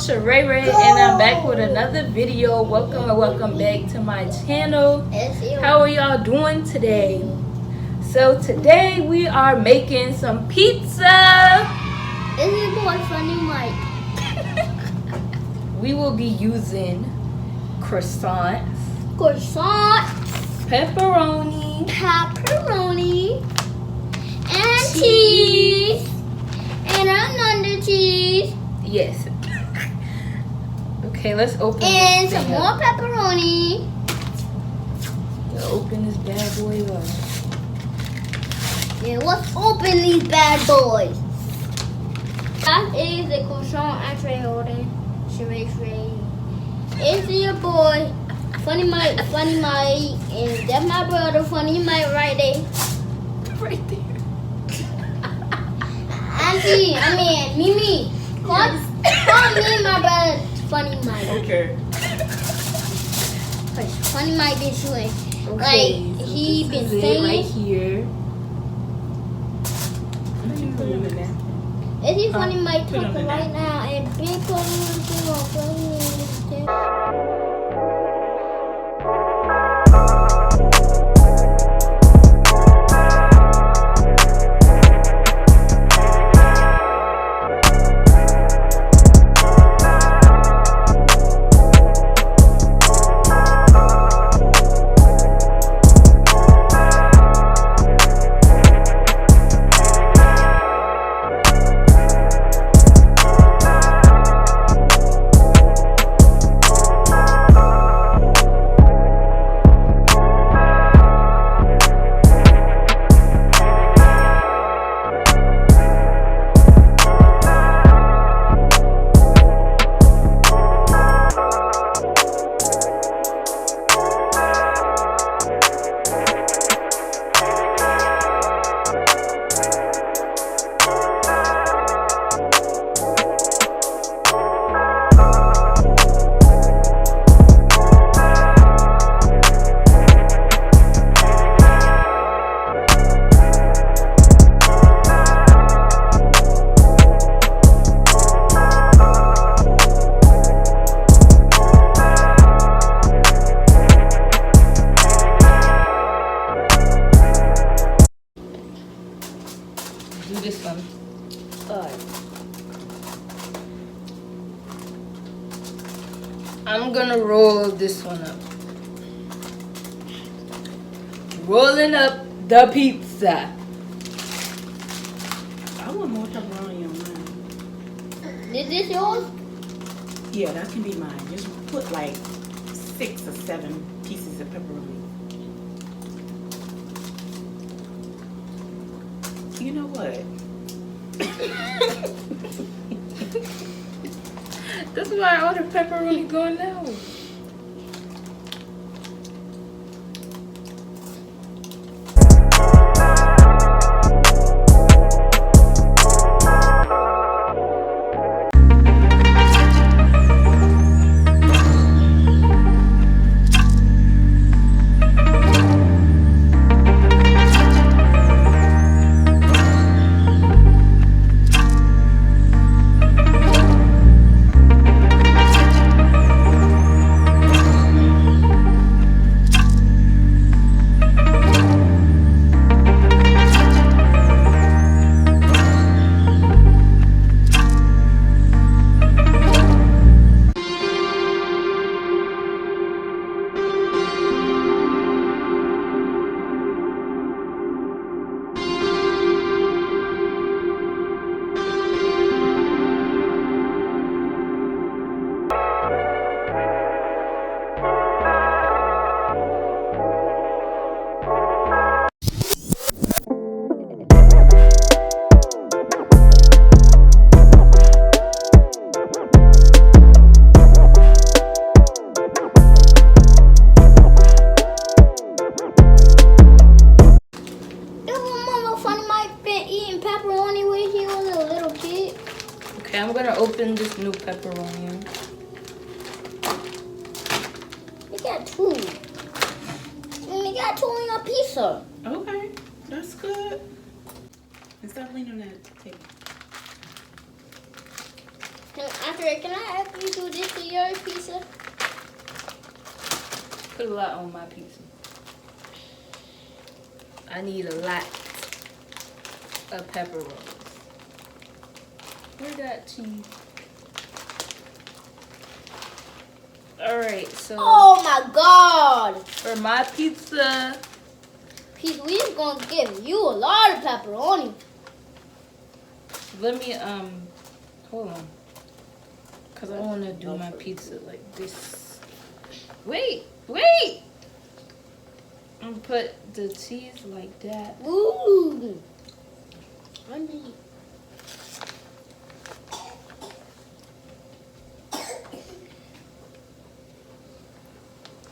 Sharaerae, and I'm back with another video. Welcome and welcome back to my channel. How are y'all doing today? So today we are making some pizza. Is your boy Funny Mike? We will be using croissants, pepperoni, and cheese, and another cheese. Yes. Okay, let's open and this some more pepperoni. Let's open this bad boy up. Yeah, let's open these bad boys. That is the croissant entree holding. Sharae. It's your boy, Funny Mike, and that's my brother, Funny Mike, right there. Right there. Mimi. Call me my brother, Funny Mike. Okay. Cause Funny Mike been shooting. Okay, Like, so he this been is saying. it right here. Is he Funny Mike put 'em talking in right there. now? And big Funny Do this one. I'm gonna roll this one up. Rolling up the pizza. I want more pepperoni on mine. Is this yours? Yeah, that can be mine. Just put like 6 or 7 pieces of pepperoni. You know what? That's why all the pepperoni going now. Okay, I'm gonna open this new pepperoni. You got 2. And you got 2 in a pizza. Okay, that's good. And stop leaning on that table. I Sharae, can I ask you to do this to your pizza? Put a lot on my pizza. I need a lot of pepperoni. Where that cheese? Alright, so Oh my god! for my pizza, Pizza, we just gonna give you a lot of pepperoni. let me hold on. Cause I wanna do my pizza like this. Wait! I'm gonna put the cheese like that. Ooh. I need.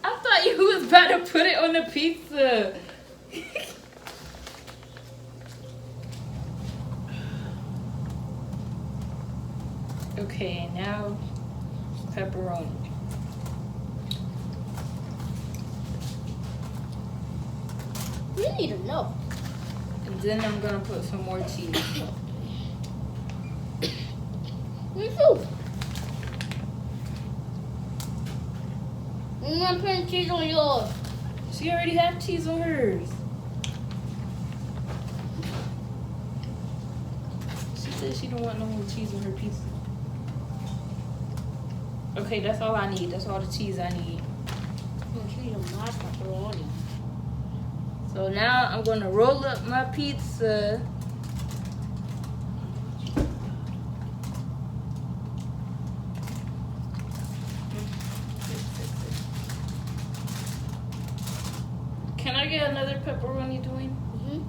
I thought you was about to put it on the pizza. Okay, now pepperoni. We need to know. And then I'm gonna put some more cheese. Me too. I'm gonna put cheese on yours. She already have cheese on hers. She said she don't want no more cheese on her pizza. Okay, that's all I need. That's all the cheese I need. Cheese on my pepperoni. So now I'm gonna roll up my pizza. Can I get another pepperoni, Dwayne? Mm-hmm.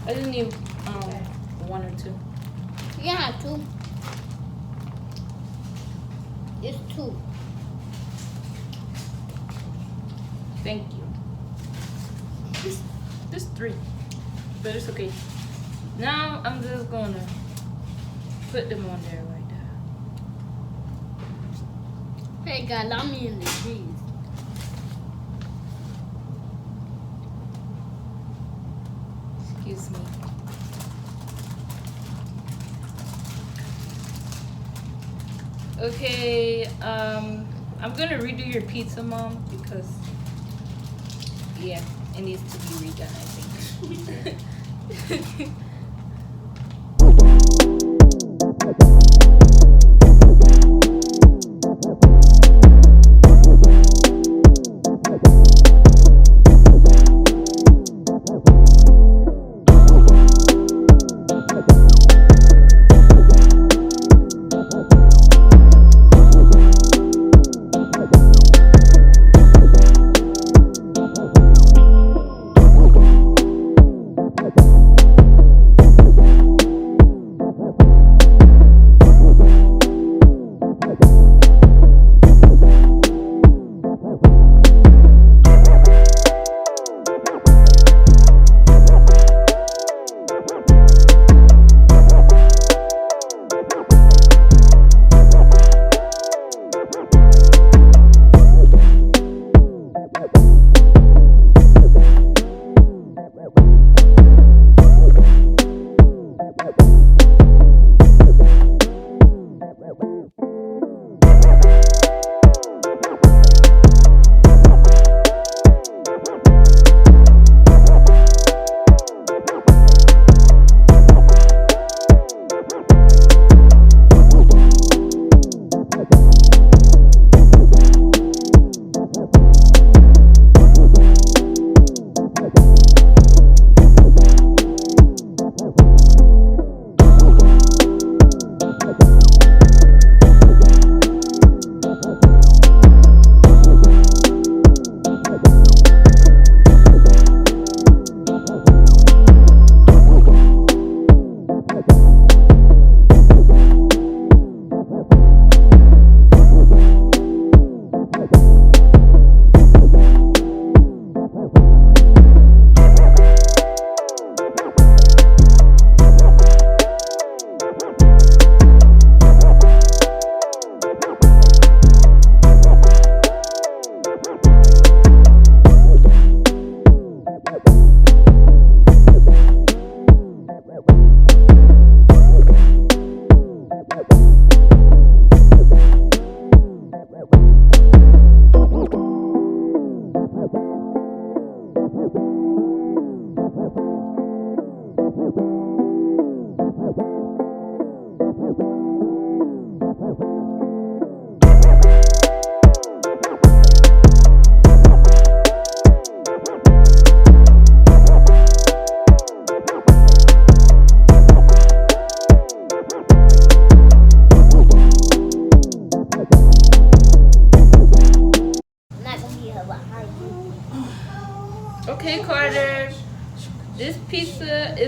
I just need one or two. You can have two. It's two. Thank you. Just three, but it's okay. Now I'm just gonna put them on there like that. Hey guys, I'm in the cheese. Excuse me. Okay, I'm gonna redo your pizza, Mom, because yeah, it needs to be redone, I think.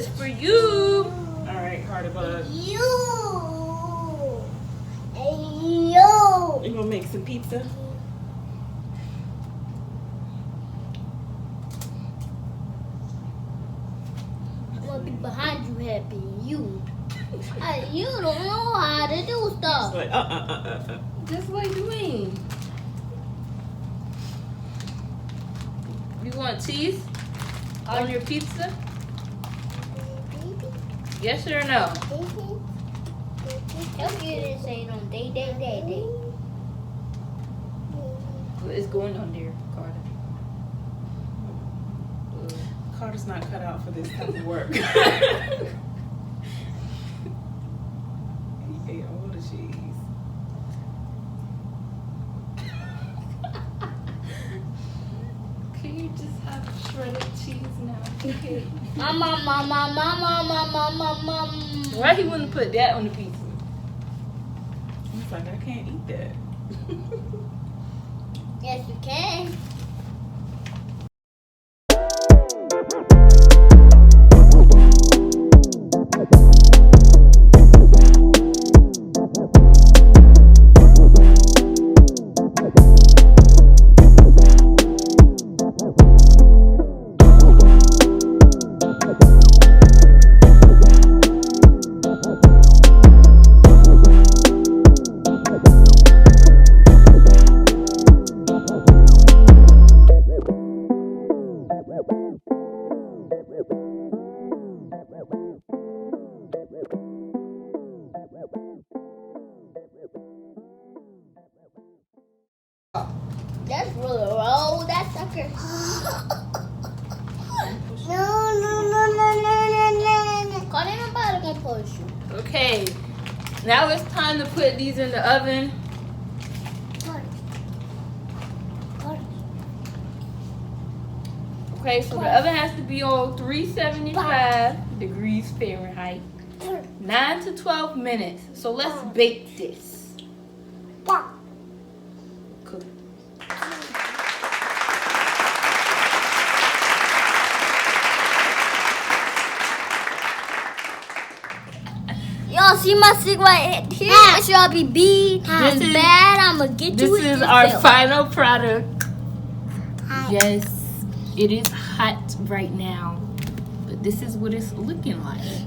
It's for you. All right, Carter Bug. You. You gonna make some pizza? I'm gonna be behind you, happy. You. You don't know how to do stuff. Like, Just like me. You want cheese on your pizza? Yes or no? Tell you to say it on day. It's going on there, Carter. Carter's not cut out for this type of work. He ate all the cheese. Can you just have shredded cheese now? Okay. Mama. Why he wouldn't put that on the pizza? He's like, I can't eat that. Yes, you can. That's really roll that sucker. No. Call anybody gonna push you. Okay. Now it's time to put these in the oven. Okay, so the oven has to be on 375 degrees Fahrenheit. 9 to 12 minutes. So let's bake this. Cook. Y'all see my stick right here? It should be big and bad. I'ma get you. This is our final product. Yes, it is hot right now, but this is what it's looking like.